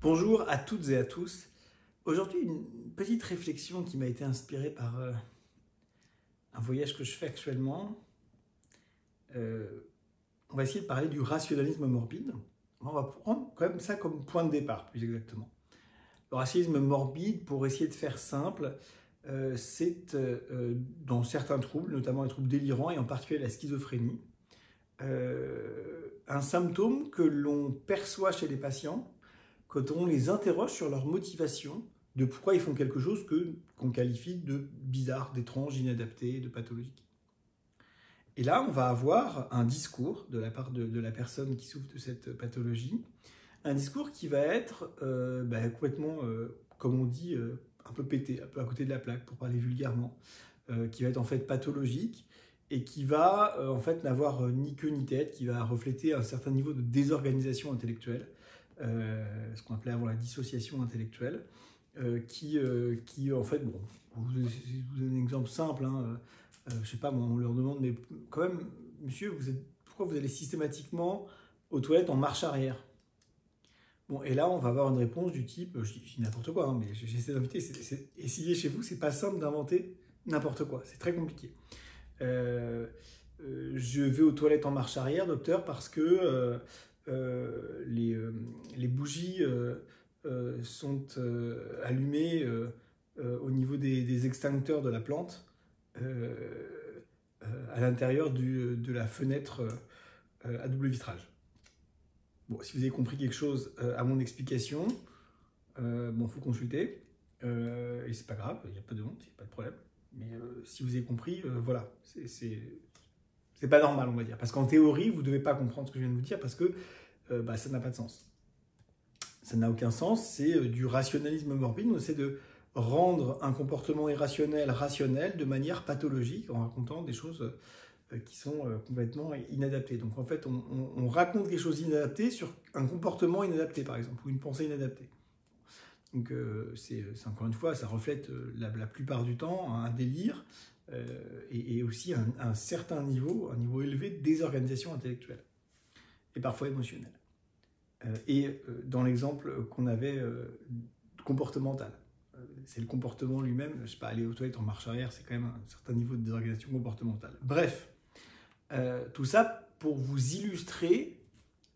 Bonjour à toutes et à tous. Aujourd'hui, une petite réflexion qui m'a été inspirée par un voyage que je fais actuellement. Euh, on va essayer de parler du rationalisme morbide. On va prendre quand même ça comme point de départ, plus exactement. Le rationalisme morbide, pour essayer de faire simple, c'est dans certains troubles, notamment les troubles délirants et en particulier la schizophrénie, un symptôme que l'on perçoit chez les patients quand on les interroge sur leur motivation, de pourquoi ils font quelque chose qu'on qualifie de bizarre, d'étrange, d'inadapté, de pathologique. Et là, on va avoir un discours de la part de la personne qui souffre de cette pathologie, un discours qui va être complètement, comme on dit, un peu pété, un peu à côté de la plaque, pour parler vulgairement, qui va être en fait pathologique et qui va en fait n'avoir ni queue ni tête, qui va refléter un certain niveau de désorganisation intellectuelle, ce qu'on appelait avant la dissociation intellectuelle, qui en fait, bon, je vous donne un exemple simple, hein, je sais pas, moi, on leur demande, mais quand même, monsieur, pourquoi vous allez systématiquement aux toilettes en marche arrière? Bon, et là, on va avoir une réponse du type, je dis n'importe quoi, hein, mais j'essaie d'inviter, essayez chez vous, c'est pas simple d'inventer n'importe quoi, c'est très compliqué. Je vais aux toilettes en marche arrière, docteur, parce que les bougies sont allumées au niveau des extincteurs de la plante à l'intérieur de la fenêtre à double vitrage. Bon, si vous avez compris quelque chose à mon explication, bon, faut consulter. Et c'est pas grave, il n'y a pas de honte, il n'y a pas de problème. Mais si vous avez compris, voilà, c'est pas normal, on va dire. Parce qu'en théorie, vous ne devez pas comprendre ce que je viens de vous dire parce que ça n'a pas de sens. Ça n'a aucun sens, c'est du rationalisme morbide. On essaie de rendre un comportement irrationnel rationnel de manière pathologique en racontant des choses qui sont complètement inadaptées. Donc en fait, on raconte quelque chose d'inadapté sur un comportement inadapté, par exemple, ou une pensée inadaptée. Donc c'est encore une fois, ça reflète la plupart du temps un délire et aussi un certain niveau, un niveau élevé de désorganisation intellectuelle et parfois émotionnelle. Dans l'exemple qu'on avait comportemental, c'est le comportement lui-même, je ne sais pas, aller aux toilettes en marche arrière, c'est quand même un certain niveau de désorganisation comportementale. Bref, tout ça pour vous illustrer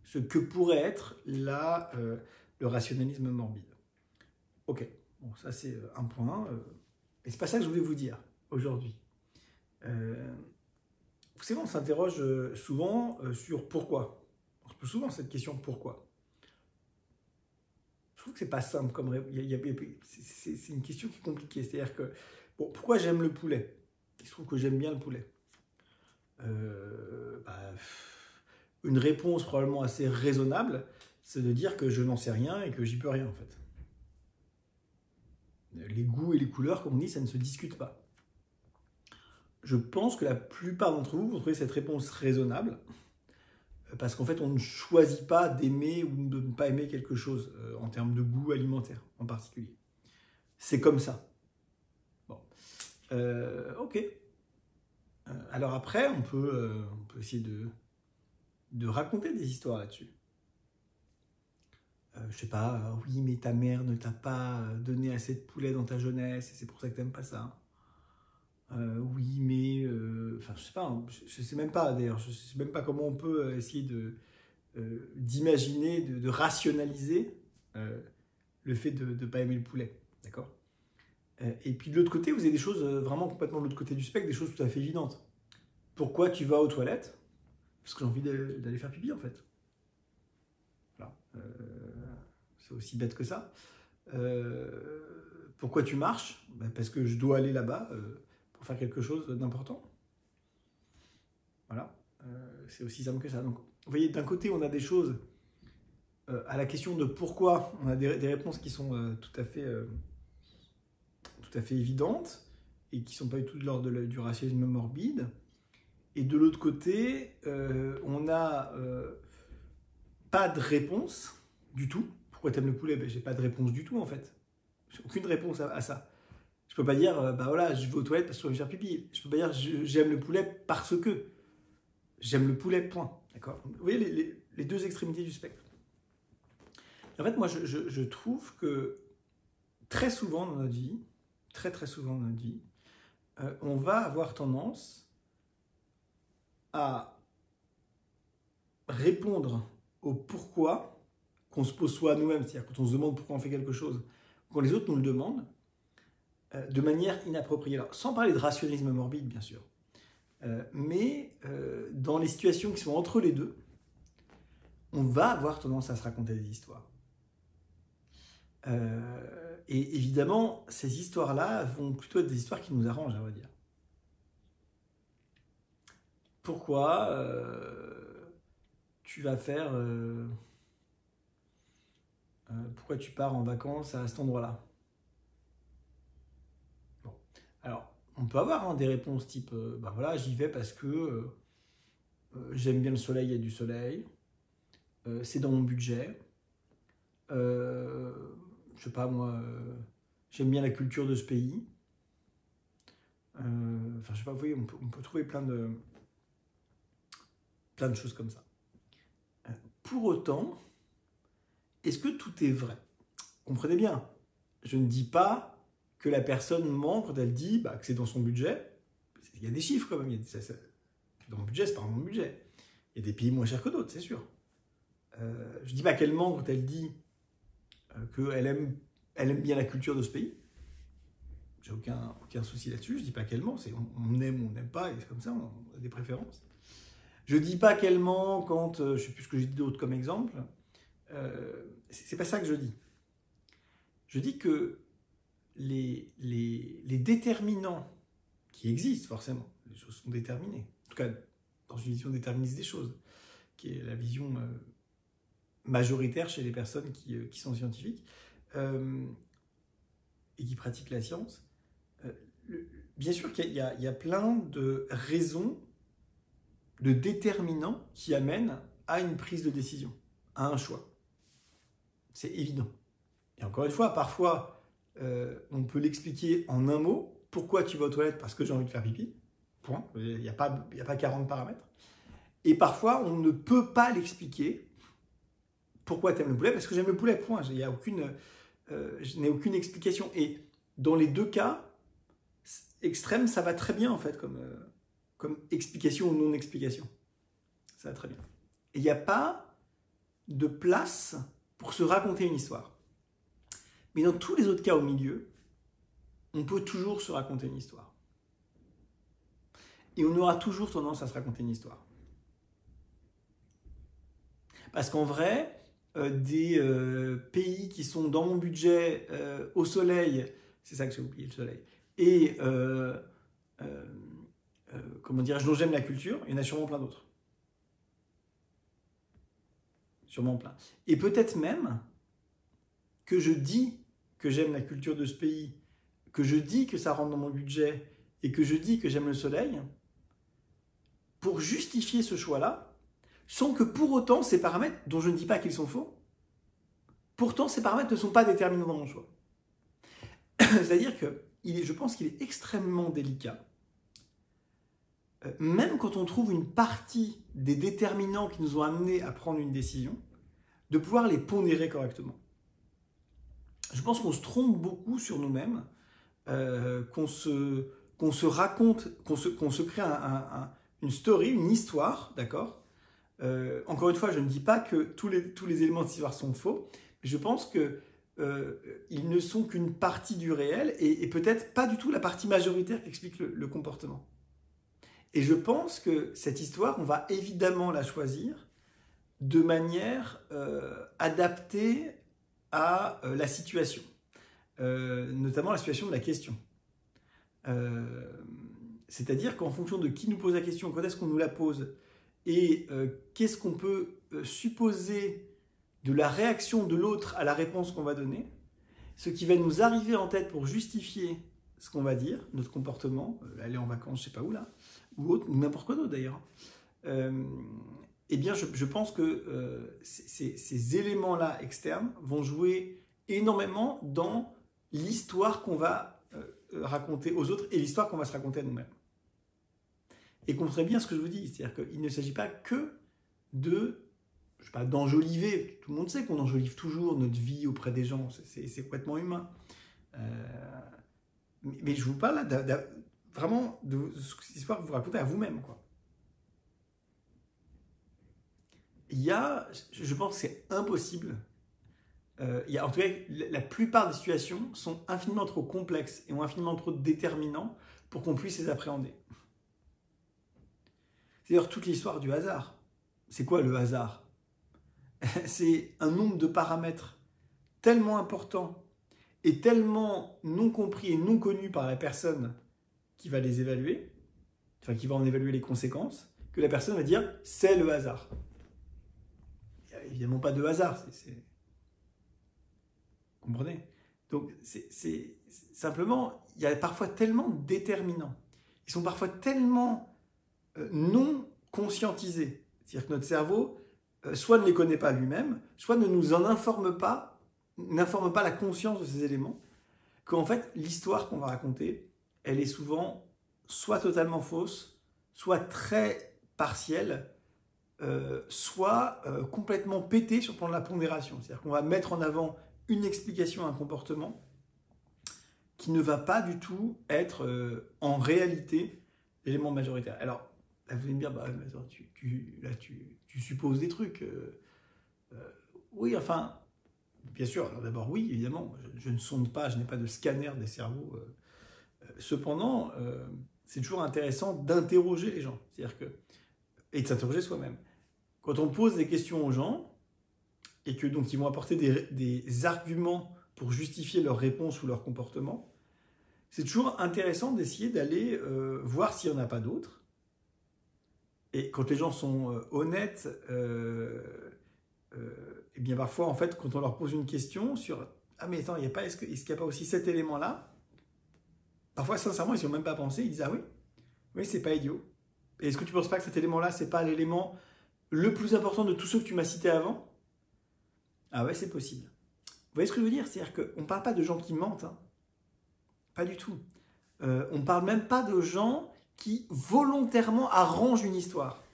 ce que pourrait être le rationalisme morbide. Ok, bon, ça c'est un point. Et c'est pas ça que je voulais vous dire aujourd'hui. Vous savez, on s'interroge souvent sur pourquoi. On se pose souvent cette question pourquoi. Je trouve que c'est pas simple comme c'est une question qui est compliquée. C'est-à-dire que bon, pourquoi j'aime le poulet? Il se trouve que j'aime bien le poulet. Euh, bah, une réponse probablement assez raisonnable, c'est de dire que je n'en sais rien et que j'y peux rien en fait. Les goûts et les couleurs, comme on dit, ça ne se discute pas. Je pense que la plupart d'entre vous vont trouver cette réponse raisonnable, parce qu'en fait, on ne choisit pas d'aimer ou de ne pas aimer quelque chose en termes de goût alimentaire en particulier. C'est comme ça. Bon. Ok. Alors après, on peut essayer de raconter des histoires là-dessus. Je sais pas, oui, mais ta mère ne t'a pas donné assez de poulet dans ta jeunesse et c'est pour ça que t'aimes pas ça. Oui, mais. Enfin, je sais pas, hein, je sais même pas d'ailleurs, je sais même pas comment on peut essayer d'imaginer, de rationaliser le fait de ne pas aimer le poulet. D'accord. Et puis de l'autre côté, vous avez des choses vraiment complètement de l'autre côté du spectre, des choses tout à fait évidentes. Pourquoi tu vas aux toilettes? Parce que j'ai envie d'aller faire pipi en fait. Voilà. C'est aussi bête que ça. Pourquoi tu marches? Ben, parce que je dois aller là-bas pour faire quelque chose d'important. Voilà. C'est aussi simple que ça. Donc, vous voyez, d'un côté, on a des choses à la question de pourquoi, on a des réponses qui sont tout à fait évidentes et qui ne sont pas du tout de l'ordre du racisme morbide. Et de l'autre côté, on n'a pas de réponse du tout. Pourquoi tu aimes le poulet? Ben, j'ai pas de réponse du tout en fait. J'ai aucune réponse à ça. Je peux pas dire, bah voilà, je vais aux toilettes parce que je vais faire pipi. Je peux pas dire, j'aime le poulet parce que. J'aime le poulet, point. D'accord. Vous voyez les deux extrémités du spectre. Et en fait, moi, je trouve que très souvent dans notre vie, très souvent dans notre vie, on va avoir tendance à répondre au pourquoi qu'on se pose soi à nous-mêmes, c'est-à-dire quand on se demande pourquoi on fait quelque chose, quand les autres nous le demandent, de manière inappropriée. Alors, sans parler de rationalisme morbide, bien sûr, mais dans les situations qui sont entre les deux, on va avoir tendance à se raconter des histoires. Et évidemment, ces histoires-là vont plutôt être des histoires qui nous arrangent, à vrai dire. Pourquoi tu vas faire... pourquoi tu pars en vacances à cet endroit-là? Bon. Alors, on peut avoir des réponses type, ben voilà, j'y vais parce que j'aime bien le soleil, il y a du soleil, c'est dans mon budget, je sais pas moi, j'aime bien la culture de ce pays. Enfin, je sais pas, vous voyez, on peut trouver plein de choses comme ça. Pour autant, est-ce que tout est vrai? Comprenez bien, je ne dis pas que la personne ment quand elle dit que c'est dans son budget. Il y a des chiffres quand même. Dans mon budget, c'est pas mon budget. Il y a des pays moins chers que d'autres, c'est sûr. Je ne dis pas qu'elle ment quand elle dit qu'elle aime bien la culture de ce pays. J'ai aucun souci là-dessus. Je ne dis pas qu'elle ment. On aime ou on n'aime pas, et c'est comme ça, on a des préférences. Je ne dis pas qu'elle ment quand, je ne sais plus ce que j'ai dit d'autre comme exemple. C'est pas ça que je dis. Je dis que les déterminants qui existent forcément, les choses sont déterminées, en tout cas dans une vision déterministe des choses, qui est la vision majoritaire chez les personnes qui sont scientifiques et qui pratiquent la science. Bien sûr qu'il y a plein de raisons, de déterminants qui amènent à une prise de décision, à un choix. C'est évident. Et encore une fois, parfois, on peut l'expliquer en un mot. Pourquoi tu vas aux toilettes? Parce que j'ai envie de faire pipi. Point. Il n'y a pas 40 paramètres. Et parfois, on ne peut pas l'expliquer. Pourquoi tu aimes le poulet? Parce que j'aime le poulet. Point. Je n'ai aucune explication. Et dans les deux cas extrêmes, ça va très bien en fait, comme explication ou non-explication. Ça va très bien. Et il n'y a pas de place pour se raconter une histoire. Mais dans tous les autres cas au milieu, on peut toujours se raconter une histoire. Et on aura toujours tendance à se raconter une histoire. Parce qu'en vrai, des pays qui sont dans mon budget, au soleil, c'est ça que j'ai oublié, le soleil, et comment dirais-je, dont j'aime la culture, il y en a sûrement plein d'autres. Sûrement plein. Et peut-être même que je dis que j'aime la culture de ce pays, que je dis que ça rentre dans mon budget et que je dis que j'aime le soleil, pour justifier ce choix-là, sans que pour autant ces paramètres, dont je ne dis pas qu'ils sont faux, pourtant ces paramètres ne sont pas déterminants dans mon choix. C'est-à-dire que je pense qu'il est extrêmement délicat, même quand on trouve une partie des déterminants qui nous ont amenés à prendre une décision, de pouvoir les pondérer correctement. Je pense qu'on se trompe beaucoup sur nous-mêmes, qu'on se raconte, qu'on se crée une story, une histoire, d'accord? Encore une fois, je ne dis pas que tous les éléments de cette histoire sont faux, mais je pense qu'ils ne sont qu'une partie du réel et peut-être pas du tout la partie majoritaire qui explique le comportement. Et je pense que cette histoire, on va évidemment la choisir de manière adaptée à la situation, notamment la situation de la question. C'est-à-dire qu'en fonction de qui nous pose la question, quand est-ce qu'on nous la pose, et qu'est-ce qu'on peut supposer de la réaction de l'autre à la réponse qu'on va donner, ce qui va nous arriver en tête pour justifier ce qu'on va dire, notre comportement, aller en vacances, je sais pas où là, ou autre, ou n'importe quoi d'autre d'ailleurs. Eh bien, je pense que ces éléments-là externes vont jouer énormément dans l'histoire qu'on va raconter aux autres et l'histoire qu'on va se raconter à nous-mêmes. Et comprenez bien ce que je vous dis, c'est-à-dire qu'il ne s'agit pas que de, sais pas, d'enjoliver. Tout le monde sait qu'on enjolive toujours notre vie auprès des gens, c'est complètement humain. Mais je vous parle là, vraiment de cette histoire que vous racontez à vous-même, quoi. Je pense que c'est impossible. En tout cas, la plupart des situations sont infiniment trop complexes et ont infiniment trop déterminants pour qu'on puisse les appréhender. C'est d'ailleurs toute l'histoire du hasard. C'est quoi le hasard? C'est un nombre de paramètres tellement importants et tellement non compris et non connus par la personne qui va les évaluer, enfin qui va en évaluer les conséquences, que la personne va dire c'est le hasard. Il n'y a évidemment pas de hasard. Vous comprenez? Donc c'est simplement, il y a parfois tellement de déterminants. Ils sont parfois tellement non conscientisés. C'est-à-dire que notre cerveau, soit ne les connaît pas lui-même, soit ne nous en n'informe pas la conscience de ces éléments, qu'en fait, l'histoire qu'on va raconter, elle est souvent soit totalement fausse, soit très partielle, soit complètement pétée sur le plan de la pondération. C'est-à-dire qu'on va mettre en avant une explication à un comportement qui ne va pas du tout être en réalité l'élément majoritaire. Alors, là, vous allez me dire, bah, attends, tu supposes des trucs. Oui, enfin, bien sûr. Alors d'abord, oui, évidemment, je ne sonde pas, je n'ai pas de scanner des cerveaux. Cependant, c'est toujours intéressant d'interroger les gens, c'est-à-dire et de s'interroger soi-même. Quand on pose des questions aux gens, et que donc ils vont apporter des arguments pour justifier leur réponse ou leur comportement, c'est toujours intéressant d'essayer d'aller voir s'il n'y en a pas d'autres. Et quand les gens sont honnêtes, et bien parfois, en fait, quand on leur pose une question sur « Ah mais attends, est-ce qu'il n'y a pas aussi cet élément-là » Parfois, sincèrement, ils n'y ont même pas pensé, ils disent « Ah oui, c'est pas idiot. Et est-ce que tu ne penses pas que cet élément-là, c'est pas l'élément le plus important de tous ceux que tu m'as cités avant ?» Ah ouais, c'est possible. Vous voyez ce que je veux dire? C'est-à-dire qu'on ne parle pas de gens qui mentent. Hein. Pas du tout. On ne parle même pas de gens qui volontairement arrangent une histoire.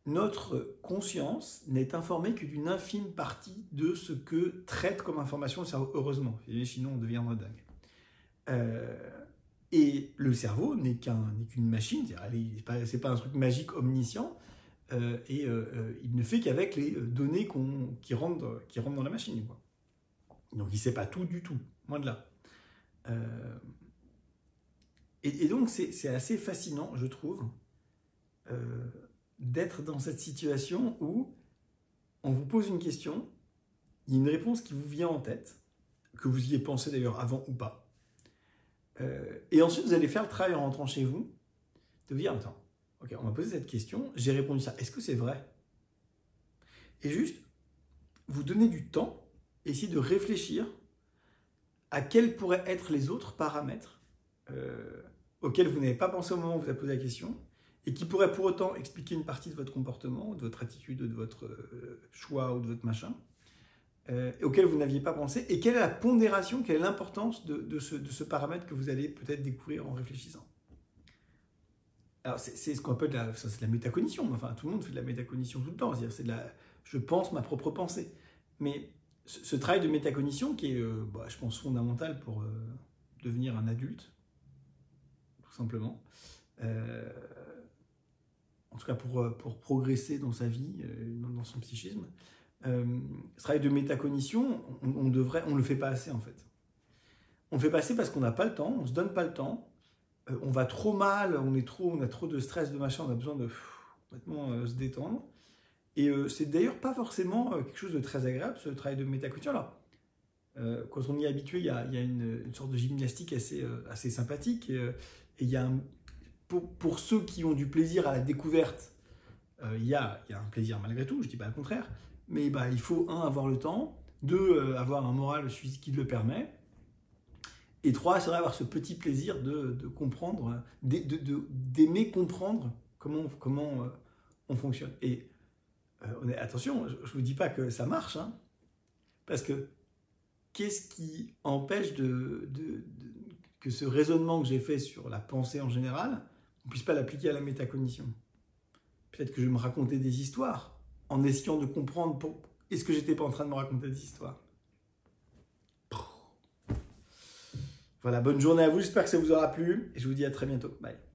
Notre conscience n'est informée que d'une infime partie de ce que traite comme information le cerveau, heureusement. Sinon, on deviendra dingue. Et le cerveau n'est qu'une machine, c'est pas un truc magique omniscient, il ne fait qu'avec les données qui rentrent dans la machine. Quoi. Donc il ne sait pas tout du tout, loin de là. Et donc c'est assez fascinant, je trouve, d'être dans cette situation où on vous pose une question, il y a une réponse qui vous vient en tête, que vous y ayez pensé d'ailleurs avant ou pas, et ensuite vous allez faire le travail en rentrant chez vous, de vous dire, attends, ok, on m'a posé cette question, j'ai répondu ça, est-ce que c'est vrai? Et juste, vous donner du temps, essayer de réfléchir à quels pourraient être les autres paramètres auxquels vous n'avez pas pensé au moment où vous avez posé la question, et qui pourraient pour autant expliquer une partie de votre comportement, de votre attitude, de votre choix ou de votre machin, auxquels vous n'aviez pas pensé, et quelle est la pondération, quelle est l'importance de ce paramètre que vous allez peut-être découvrir en réfléchissant. Alors c'est ce qu'on appelle de la métacognition, enfin tout le monde fait de la métacognition tout le temps, c'est-à-dire je pense ma propre pensée. Mais ce travail de métacognition qui est, je pense, fondamental pour devenir un adulte, tout simplement, en tout cas pour progresser dans sa vie, dans son psychisme, ce travail de métacognition, on le fait pas assez en fait. On le fait pas assez parce qu'on n'a pas le temps, on se donne pas le temps, on va trop mal, on a trop de stress, de machin, on a besoin de complètement se détendre. Et c'est d'ailleurs pas forcément quelque chose de très agréable, ce travail de métacognition. Alors, quand on y est habitué, il y a une sorte de gymnastique assez sympathique. Et il y a pour ceux qui ont du plaisir à la découverte, il y a un plaisir malgré tout, je ne dis pas le contraire, mais il faut, avoir le temps, deux, avoir un moral qui le permet, et trois, c'est vrai, avoir ce petit plaisir de comprendre, d'aimer comprendre comment on fonctionne. Et attention, je ne vous dis pas que ça marche, hein, parce que qu'est-ce qui empêche que ce raisonnement que j'ai fait sur la pensée en général, on ne puisse pas l'appliquer à la métacognition? Peut-être que je me racontais des histoires en essayant de comprendre est-ce que j'étais pas en train de me raconter des histoires. Voilà, bonne journée à vous, j'espère que ça vous aura plu et je vous dis à très bientôt. Bye.